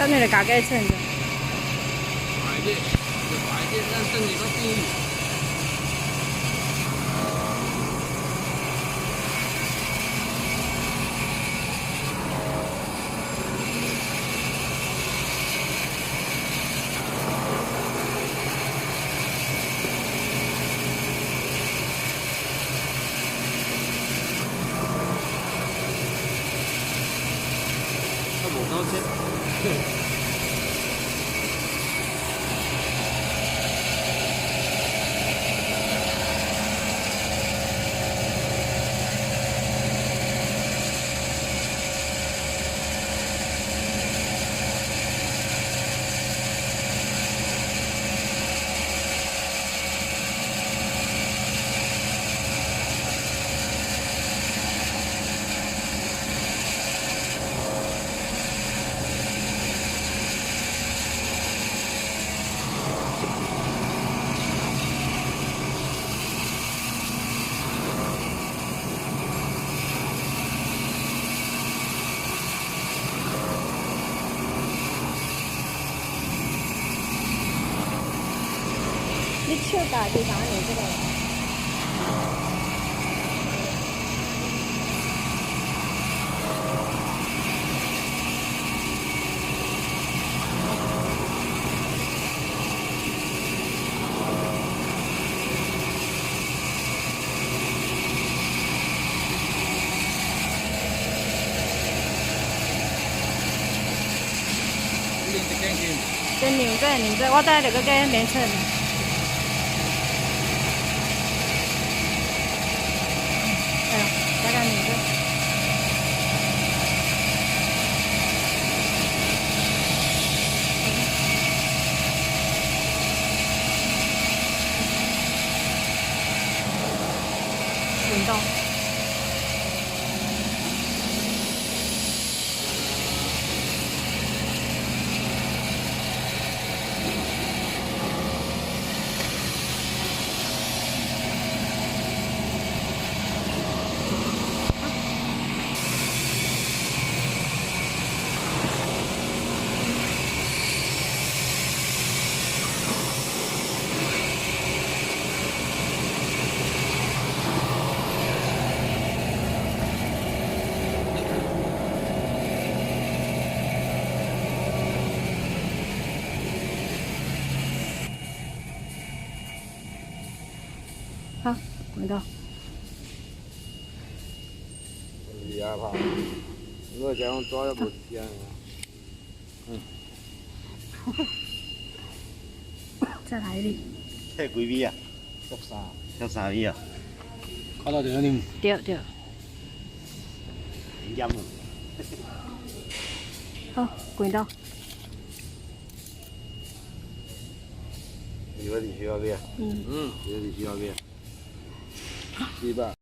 等你来加鸡称的。快啲，就快啲，让等你个猪。他无高车。你手大就拿你这个。跟牛对，我带了个跟没称。哎呦，加个牛对。滚动。好，滚到。厉害吧？我这样抓也不行。再来一粒。睇几米啊？13米啊？看到这个你对。饮好，滚到。有啲需要嘅。嗯。有的需要嘅。700。